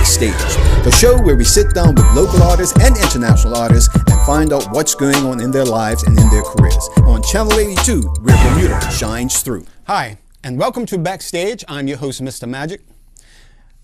Backstage, the show where we sit down with local artists and international artists and find out what's going on in their lives and in their careers. On Channel 82, where Bermuda shines through. Hi, and welcome to Backstage. I'm your host, Mr. Magic.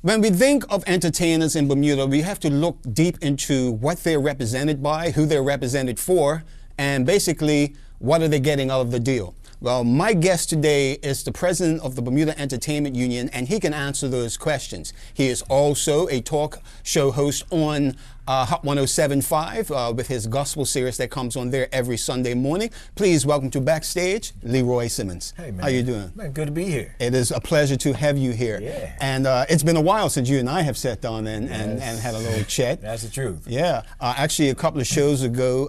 When we think of entertainers in Bermuda, we have to look deep into what they're represented by, who they're represented for, and basically, what are they getting out of the deal? Well, my guest today is the president of the Bermuda Entertainment Union, and he can answer those questions. He is also a talk show host on Hot 107.5 with his gospel series that comes on there every Sunday morning. Please welcome to Backstage, Leroy Simmons. Hey, man. How you doing? Man, good to be here. It is a pleasure to have you here. Yeah. And it's been a while since you and I have sat down and had a little chat. That's the truth. Yeah. Actually, a couple of shows ago,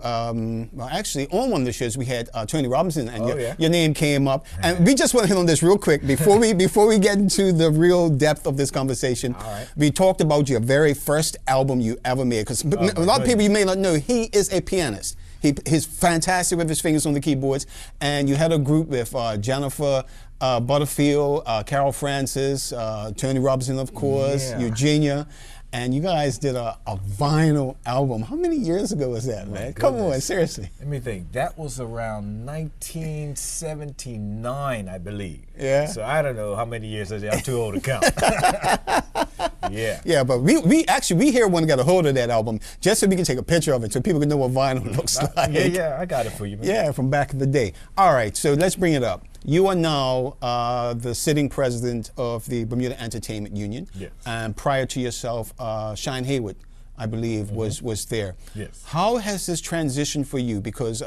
well, actually, on one of the shows, we had Tony Robinson, and your name came up. And we just want to hit on this real quick before we get into the real depth of this conversation. All right. We talked about your very first album you ever made, because a lot of people you may not know, he is a pianist. He's fantastic with his fingers on the keyboards. And you had a group with Jennifer Butterfield, Carol Francis, Tony Robinson, of course, Eugenia. And you guys did a vinyl album. How many years ago was that, man? Come on, seriously. Let me think. That was around 1979, I believe. Yeah. So I don't know how many years it is. I'm too old to count. Yeah. Yeah, but we here want to get a hold of that album just so we can take a picture of it so people can know what vinyl looks like. Yeah, I got it for you, man. Yeah, from back in the day. All right, so let's bring it up. You are now the sitting president of the Bermuda Entertainment Union. Yes. And prior to yourself, Shine Haywood, I believe, was there. Yes. How has this transition for you? Because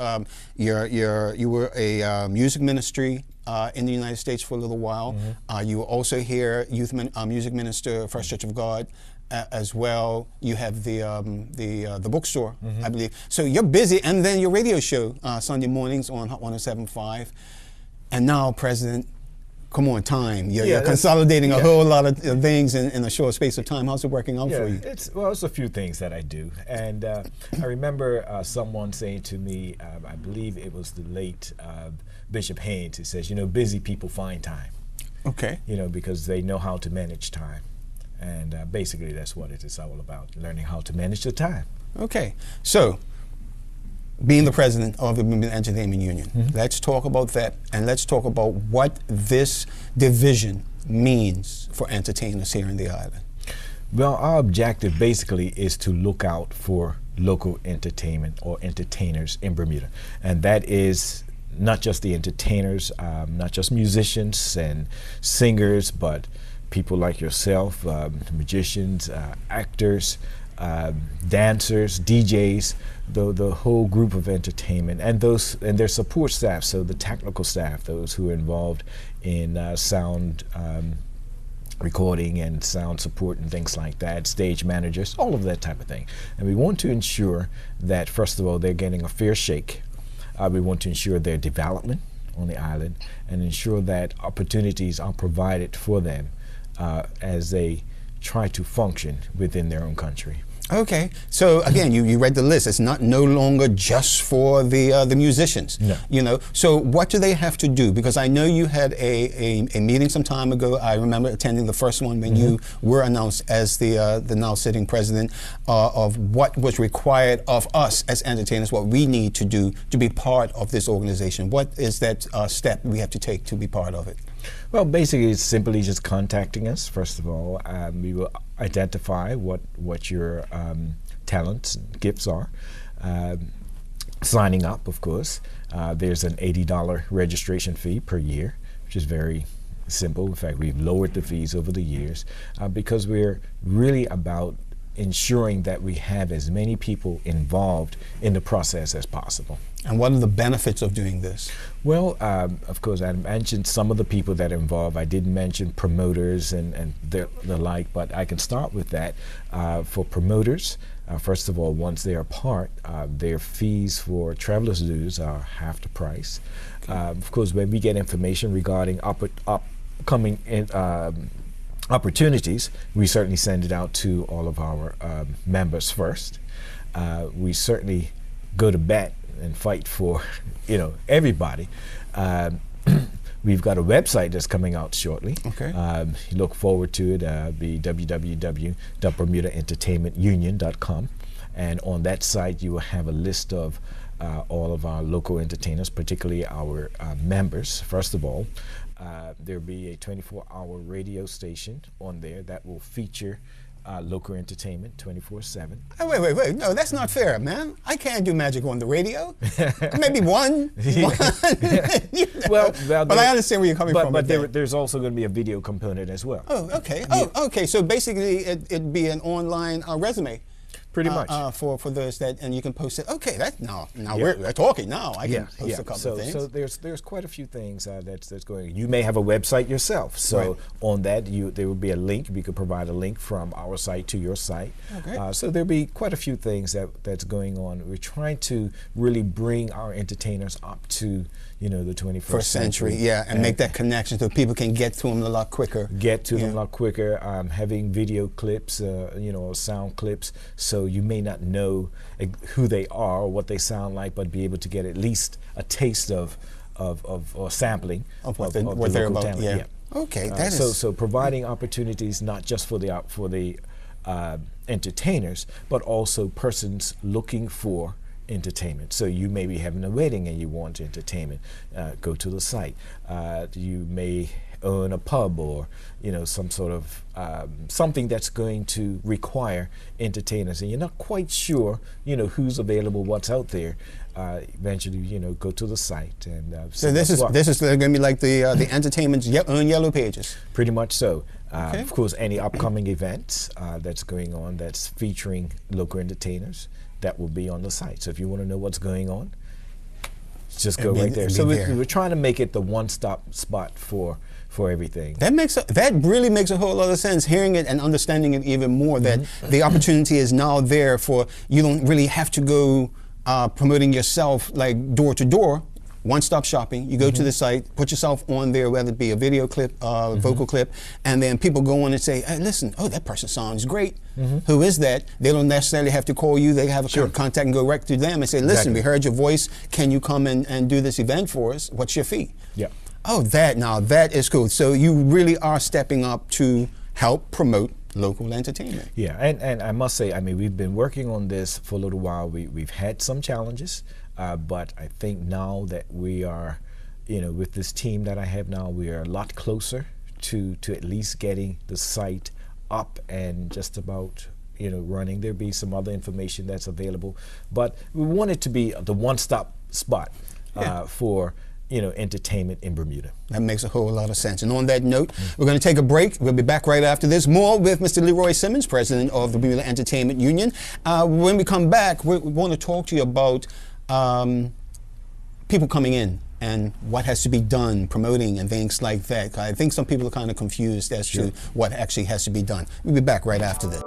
you were a music ministry in the United States for a little while. You were also here, music minister, First Church of God. As well, you have the bookstore, I believe. So you're busy, and then your radio show Sunday mornings on Hot 107.5. And now, President, come on, time. You're consolidating a whole lot of things in a short space of time. How's it working out for you? It's a few things that I do. And I remember someone saying to me, I believe it was the late Bishop Haynes, who says, busy people find time. Okay. Because they know how to manage time. And basically that's what it is all about, learning how to manage the time. Okay. So, being the president of the Bermuda Entertainment Union, let's talk about that, and let's talk about what this division means for entertainers here in the island. Well, our objective basically is to look out for local entertainment or entertainers in Bermuda. And that is not just the entertainers, not just musicians and singers, but people like yourself, magicians, actors, dancers, DJs, the whole group of entertainment, and their support staff, so the technical staff, those who are involved in sound recording and sound support and things like that, stage managers, all of that type of thing. And we want to ensure that, first of all, they're getting a fair shake. We want to ensure their development on the island and ensure that opportunities are provided for them as they try to function within their own country. Okay, so again, you read the list. It's no longer just for the musicians. No. So what do they have to do? Because I know you had a meeting some time ago. I remember attending the first one when you were announced as the now sitting president of what was required of us as entertainers, what we need to do to be part of this organization. What is that step we have to take to be part of it? Well, basically, it's simply just contacting us. First of all, we will identify what your talents and gifts are. Signing up, of course. There's an $80 registration fee per year, which is very simple. In fact, we've lowered the fees over the years because we're really about ensuring that we have as many people involved in the process as possible. And what are the benefits of doing this? Well, of course, I mentioned some of the people that are involved. I didn't mention promoters and the like, but I can start with that. For promoters, first of all, once they are part, their fees for travelers' dues are half the price. Okay. Of course, when we get information regarding upcoming opportunities, we certainly send it out to all of our members first. We certainly go to bat and fight for everybody. We've got a website that's coming out shortly. Okay. Look forward to it. Be www.bermudaentertainmentunion.com, and on that site you will have a list of all of our local entertainers, particularly our members. First of all, there'll be a 24-hour radio station on there that will feature local entertainment 24/7. Oh, wait. No, that's not fair, man. I can't do magic on the radio. Maybe one. Well, but I understand where you're coming from. But there's also going to be a video component as well. Oh, okay. Oh, okay. So basically, it'd be an online resume. Pretty much. For those that, and you can post it. Okay, we're talking now. I can post a couple of things. So there's quite a few things that's going. You may have a website yourself. So on that, there will be a link. We could provide a link from our site to your site. Okay. So there'll be quite a few things that's going on. We're trying to really bring our entertainers up to the 21st century. Yeah, and make that connection so people can get to them a lot quicker. Them a lot quicker. Having video clips, sound clips, so you may not know who they are or what they sound like, but be able to get at least a taste of or sampling of what they're about. Talent. Yeah. Okay. So providing opportunities not just for the entertainers, but also persons looking for entertainment. So you may be having a wedding and you want entertainment, go to the site. You may own a pub or some sort of something that's going to require entertainers, and you're not quite sure who's available, what's out there. Eventually go to the site and so this is going to be like the entertainment's own yellow pages. Pretty much so. Okay. Of course, any upcoming events that's going on that's featuring local entertainers, that will be on the site. So if you want to know what's going on, just go right there. So we're trying to make it the one-stop spot for everything. That really makes a whole lot of sense, hearing it and understanding it even more, that the opportunity is now there for, you don't really have to go promoting yourself like door to door. One-stop shopping. You go to the site, put yourself on there, whether it be a video clip, vocal clip, and then people go on and say, hey, listen, that person sounds great. Who is that? They don't necessarily have to call you. They have a contact and go right to them and say, listen, we heard your voice. Can you come and do this event for us? What's your fee? Yeah. Oh, that is cool. So you really are stepping up to help promote local entertainment. Yeah, and I must say, we've been working on this for a little while. We've had some challenges. But I think now that we are, with this team that I have now, we are a lot closer to at least getting the site up and just about, running. There'll be some other information that's available. But we want it to be the one-stop spot for, entertainment in Bermuda. That makes a whole lot of sense. And on that note, we're going to take a break. We'll be back right after this. More with Mr. Leroy Simmons, president of the Bermuda Entertainment Union. When we come back, we want to talk to you about people coming in and what has to be done, promoting and things like that. I think some people are kind of confused as to what actually has to be done. We'll be back right after this.